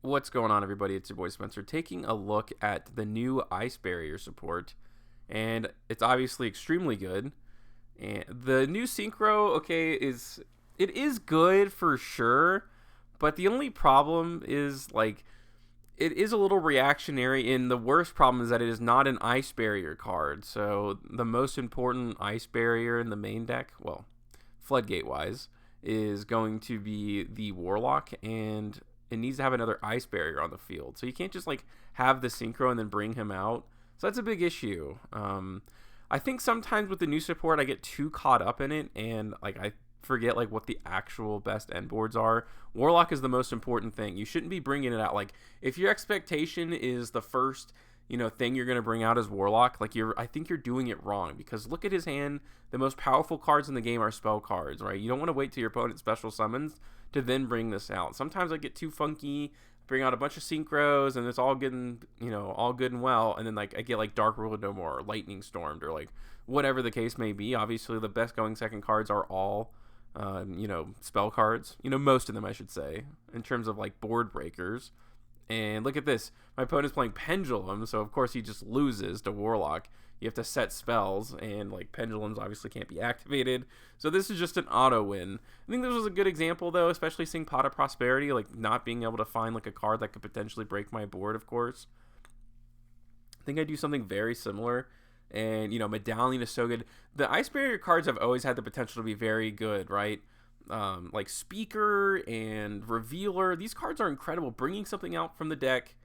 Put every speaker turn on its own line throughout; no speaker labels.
What's going on, everybody? It's your boy Spencer taking a look at the new ice barrier support, and it's obviously extremely good. And the new synchro, okay, it is good for sure, but the only problem is like it is a little reactionary. And the worst problem is that it is not an ice barrier card. So the most important ice barrier in the main deck, well, floodgate wise, is going to be the warlock, and it needs to have another ice barrier on the field. So you can't just like have the synchro and then bring him out. So that's a big issue. I think sometimes with the new support, I get too caught up in it, and like I forget like what the actual best end boards are. Warlock is the most important thing. You shouldn't be bringing it out. Like if your expectation is the first thing you're going to bring out as warlock, like I think you're doing it wrong, because look at his hand. The most powerful cards in the game are spell cards, right? You don't want to wait till your opponent special summons to then bring this out. Sometimes I get too funky, bring out a bunch of synchros, and it's all good and all good and well, and then like I get like Dark World No More or Lightning Stormed or like whatever the case may be. Obviously the best going second cards are all spell cards, most of them I should say, in terms of like board breakers. And look at this. My opponent's playing Pendulum, so of course he just loses to Warlock. You have to set spells, and like Pendulums obviously can't be activated. So this is just an auto win. I think this was a good example though, especially seeing Pot of Prosperity, like not being able to find like a card that could potentially break my board, of course. I think I do something very similar. And Medallion is so good. The Ice Barrier cards have always had the potential to be very good, right? Like Speaker and Revealer. These cards are incredible, bringing something out from the deck.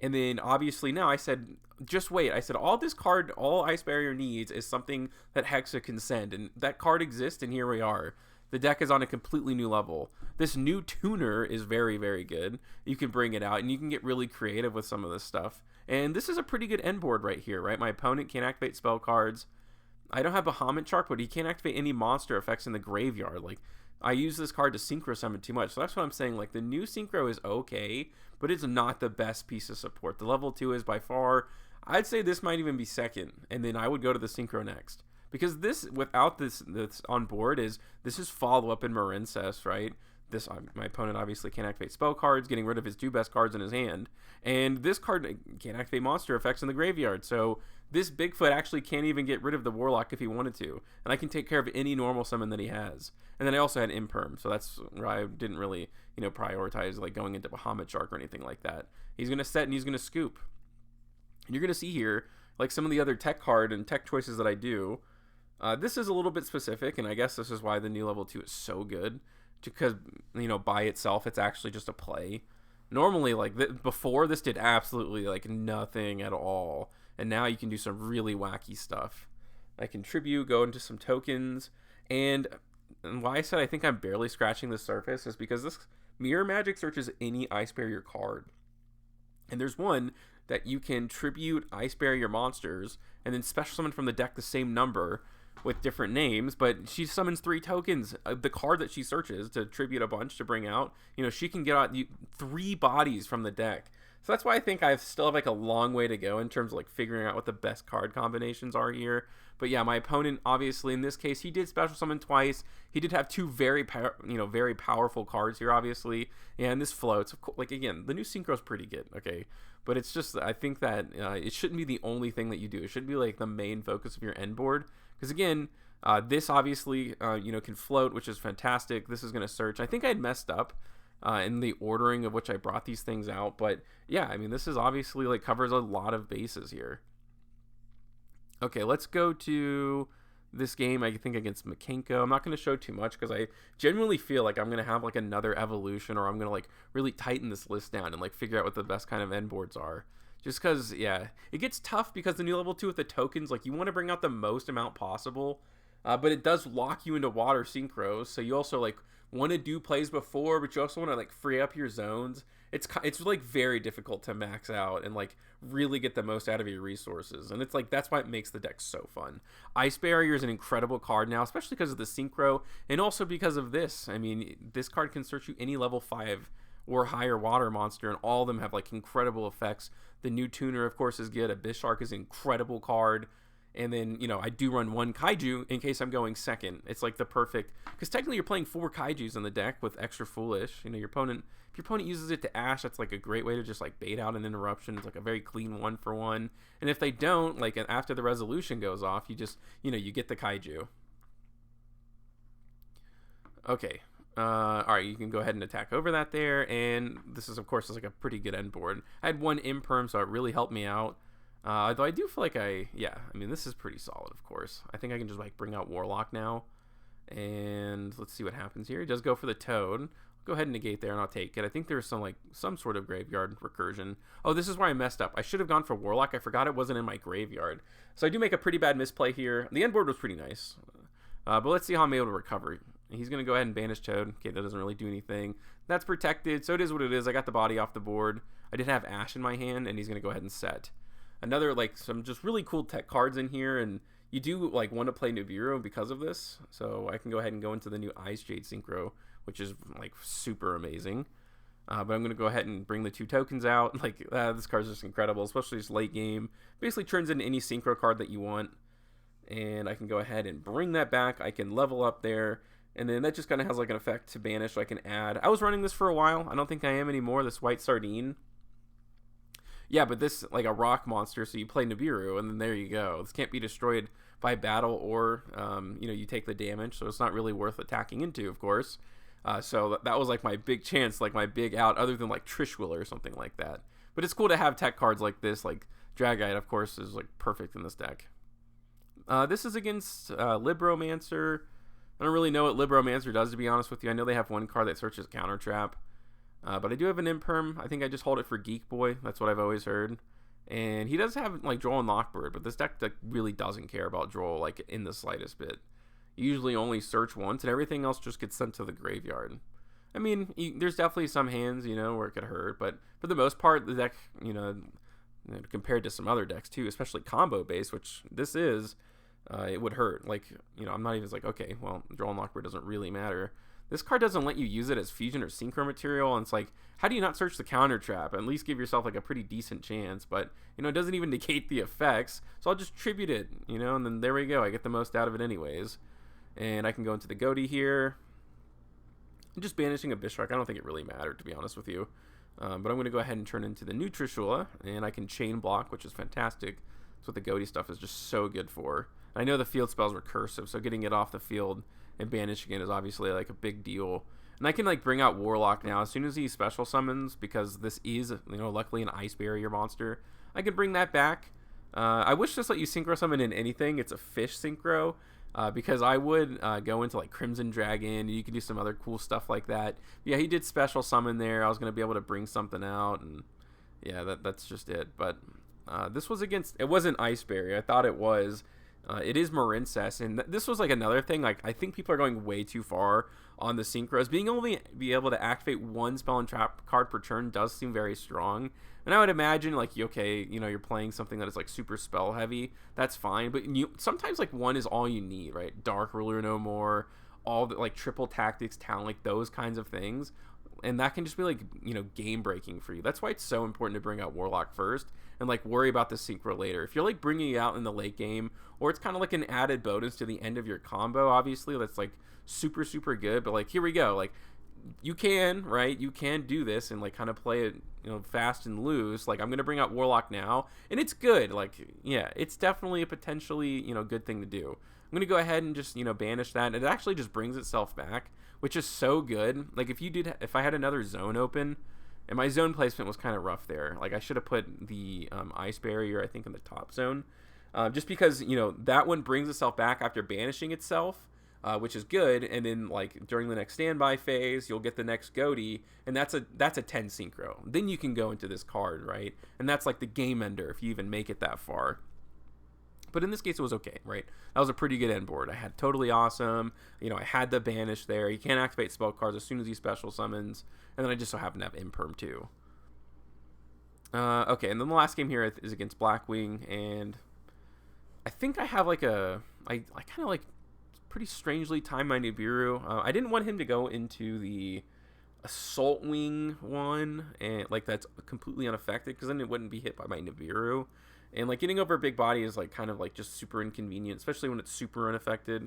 And then obviously now I said, just wait. I said all Ice Barrier needs is something that Hexa can send. And that card exists, and here we are. The deck is on a completely new level. This new tuner is very, very good. You can bring it out, and you can get really creative with some of this stuff. And this is a pretty good end board right here, right? My opponent can't activate spell cards. I don't have Bahamut Shark, but he can't activate any monster effects in the graveyard. Like, I use this card to synchro summon too much. So that's what I'm saying. Like, the new synchro is okay, but it's not the best piece of support. The level 2 is by far, I'd say this might even be second, and then I would go to the synchro next. Because this, without this on board, this is follow-up in Marincess, right? My opponent obviously can't activate spell cards, getting rid of his two best cards in his hand. And this card can't activate monster effects in the graveyard. So this Bigfoot actually can't even get rid of the Warlock if he wanted to. And I can take care of any normal summon that he has. And then I also had Imperm, so that's where I didn't really, prioritize like going into Bahamut Shark or anything like that. He's going to set and he's going to scoop. And you're going to see here, like some of the other tech card and tech choices that I do, this is a little bit specific, and I guess this is why the new level 2 is so good. Because by itself it's actually just a play. Normally like before, this did absolutely like nothing at all, and now you can do some really wacky stuff. I contribute, go into some tokens, and why I said I think I'm barely scratching the surface is because this mirror magic searches any Ice Barrier card, and there's one that you can tribute Ice Barrier monsters and then special summon from the deck the same number with different names, but she summons 3 tokens. The card that she searches to tribute a bunch to bring out, she can get out 3 bodies from the deck. So that's why I think I still have like a long way to go in terms of like figuring out what the best card combinations are here. But yeah, my opponent, obviously in this case, he did special summon twice. He did have 2 very very powerful cards here, obviously. And this floats. Like again, the new synchro is pretty good, okay? But it's just, I think that it shouldn't be the only thing that you do. It should be like the main focus of your end board. Because again, this obviously can float, which is fantastic. This is going to search. I think I'd messed up in the ordering of which I brought these things out, but yeah, I mean, this is obviously like covers a lot of bases here. Okay, let's go to this game, I think, against Makenko. I'm not going to show too much because I genuinely feel like I'm going to have like another evolution, or I'm going to like really tighten this list down and like figure out what the best kind of end boards are. Just because, yeah, it gets tough because the new level 2 with the tokens, like you want to bring out the most amount possible, but it does lock you into water synchros. So you also like want to do plays before, but you also want to like free up your zones. It's like very difficult to max out and like really get the most out of your resources. And it's like, that's why it makes the deck so fun. Ice Barrier is an incredible card now, especially because of the synchro, and also because of this. I mean, this card can search you any level 5 or higher water monster, and all of them have like incredible effects. The new tuner, of course, is good. Abyss Shark is an incredible card. And then, I do run 1 Kaiju in case I'm going second. It's like the perfect, because technically you're playing 4 Kaijus in the deck with extra Foolish. Your opponent If your opponent uses it to Ash, that's like a great way to just like bait out an interruption. It's like a very clean 1-for-1. And if they don't, like after the resolution goes off, you just, you get the Kaiju. Okay. Alright, you can go ahead and attack over that there, and this is, of course, like a pretty good end board. I had one imperm, so it really helped me out. Though I do feel like I mean, this is pretty solid, of course. I think I can just, like, bring out Warlock now, and let's see what happens here. He does go for the Toad. I'll go ahead and negate there, and I'll take it. I think there's some sort of graveyard recursion. Oh, this is where I messed up. I should have gone for Warlock. I forgot it wasn't in my graveyard. So I do make a pretty bad misplay here. The end board was pretty nice. But let's see how I'm able to recover. He's going to go ahead and banish Toad. Okay, that doesn't really do anything. That's protected, so it is what it is. I got the body off the board. I did have Ash in my hand, and he's going to go ahead and set. Another, like, some just really cool tech cards in here, and you do, like, want to play Nibiru because of this. So I can go ahead and go into the new Ice Jade Synchro, which is, like, super amazing. But I'm going to go ahead and bring the 2 tokens out. Like, this card's just incredible, especially this late game. Basically turns into any Synchro card that you want. And I can go ahead and bring that back. I can level up there. And then that just kind of has like an effect to banish, so I can add. I was running this for a while. I don't think I am anymore, this White Sardine. Yeah, but this, like a rock monster, so you play Nibiru, and then there you go. This can't be destroyed by battle or, you take the damage, so it's not really worth attacking into, of course. So that was like my big chance, like my big out, other than like Trishwiller or something like that. But it's cool to have tech cards like this, like Dragite, of course, is like perfect in this deck. This is against Libromancer. I don't really know what Libromancer does, to be honest with you. I know they have one card that searches Counter Trap. But I do have an Imperm. I think I just hold it for Geek Boy. That's what I've always heard. And he does have, like, Droll and Lockbird, but this deck really doesn't care about Droll, like, in the slightest bit. You usually only search once, and everything else just gets sent to the graveyard. I mean, there's definitely some hands, where it could hurt, but for the most part, the deck, compared to some other decks, too, especially combo-based, which this is, it would hurt. Like, I'm not even like, okay, well, Droll and Lockbird doesn't really matter. This card doesn't let you use it as fusion or synchro material, and it's like, how do you not search the counter trap? At least give yourself like a pretty decent chance, but it doesn't even negate the effects, so I'll just tribute it, and then there we go. I get the most out of it anyways. And I can go into the Goatee here. I'm just banishing a Bishark. I don't think it really mattered, to be honest with you. But I'm going to go ahead and turn into the new Trishula, and I can chain block, which is fantastic. That's what the Goatee stuff is just so good for. And I know the field spell's recursive, so getting it off the field and banishing it is obviously like a big deal. And I can like bring out Warlock now as soon as he special summons, because this is luckily an Ice Barrier monster. I can bring that back. I wish this let you synchro summon in anything. It's a fish synchro, because I would go into like Crimson Dragon, and you can do some other cool stuff like that. Yeah, he did special summon there. I was gonna be able to bring something out, and yeah, that's just it. But this was against, it wasn't Ice Barrier. I thought it was. It is Marincess, and this was like another thing. Like, I think people are going way too far on the synchros. Being able to activate one spell and trap card per turn does seem very strong. And I would imagine, like, okay, you're playing something that is like super spell heavy. That's fine, but sometimes like one is all you need, right? Dark Ruler no more, all the like triple tactics talent, like those kinds of things. And that can just be like, game breaking for you. That's why it's so important to bring out Warlock first and like worry about the synchro later. If you're like bringing it out in the late game, or it's kind of like an added bonus to the end of your combo, obviously that's like super, super good. But like, here we go. Like, you can do this and like kind of play it, fast and loose. Like, I'm going to bring out Warlock now, and it's good. Like, yeah, it's definitely a potentially, good thing to do. I'm going to go ahead and just, banish that. And it actually just brings itself back, which is so good. Like, if I had another zone open, and my zone placement was kind of rough there. Like, I should have put the Ice Barrier, I think, in the top zone. Just because, that one brings itself back after banishing itself, which is good. And then, like, during the next standby phase, you'll get the next Goatee, and that's a 10 synchro. Then you can go into this card, right? And that's like the game ender if you even make it that far. But in this case, it was okay, right? That was a pretty good end board. I had Totally Awesome. I had the Banish there. You can't activate spell cards as soon as he special summons. And then I just so happen to have Imperm too. Okay, and then the last game here is against Blackwing. And I think I have like I kind of like pretty strangely timed my Nibiru. I didn't want him to go into the Assault Wing one. And like that's completely unaffected, because then it wouldn't be hit by my Nibiru. And, like, getting over a big body is, like, kind of, like, just super inconvenient, especially when it's super unaffected.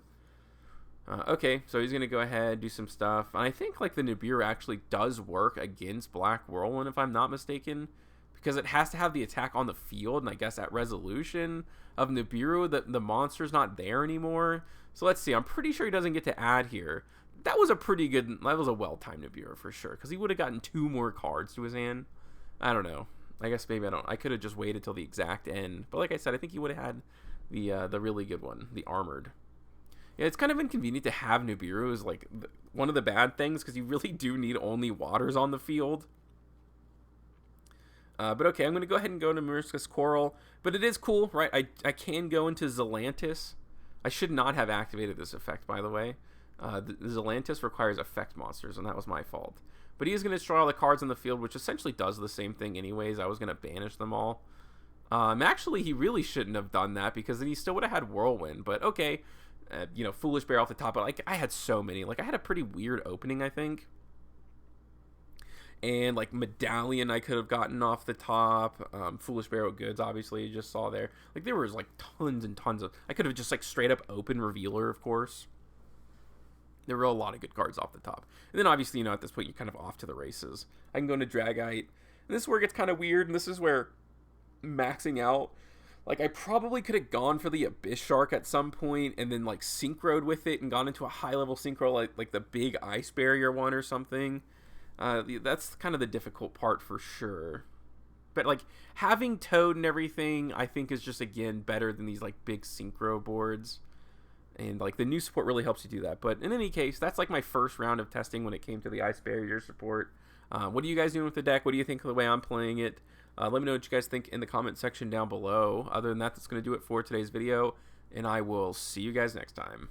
Okay, so he's going to go ahead, do some stuff. And I think like the Nibiru actually does work against Black Whirlwind, if I'm not mistaken, because it has to have the attack on the field, and I guess at resolution of Nibiru, the monster's not there anymore. So let's see, I'm pretty sure he doesn't get to add here. That was a well-timed Nibiru for sure, because he would have gotten 2 more cards to his hand. I don't know. I guess maybe I could have just waited till the exact end. But like I said, I think he would have had the really good one, the armored. Yeah, it's kind of inconvenient to have Nibiru as like one of the bad things, because you really do need only waters on the field. But okay, I'm going to go ahead and go into Mariscus Coral. But it is cool, right? I can go into Zelantis. I should not have activated this effect, by the way. The Zelantis requires effect monsters, and that was my fault. But he is going to destroy all the cards on the field, which essentially does the same thing anyways. I was going to banish them all. Actually, he really shouldn't have done that, because then he still would have had Whirlwind. But okay. You know, Foolish Bear off the top, but like I had so many. Like I had a pretty weird opening, I think. And like Medallion I could have gotten off the top. Foolish Barrow Goods, obviously, you just saw there. Like there was like tons and tons of. I could have just like straight up open Revealer, of course. There were a lot of good cards off the top. And then obviously, you know, at this point you're kind of off to the races. I can go into Dragite. And this is where it gets kind of weird, and this is where maxing out. Like, I probably could have gone for the Abyss Shark at some point and then, like, synchroed with it and gone into a high-level synchro, like the big Ice Barrier one or something. That's kind of the difficult part for sure. But, like, having Toad and everything, I think, is just, again, better than these, like, big synchro boards. And, like, the new support really helps you do that. But in any case, that's, like, my first round of testing when it came to the Ice Barrier support. What are you guys doing with the deck? What do you think of the way I'm playing it? Let me know what you guys think in the comment section down below. Other than that, that's going to do it for today's video, and I will see you guys next time.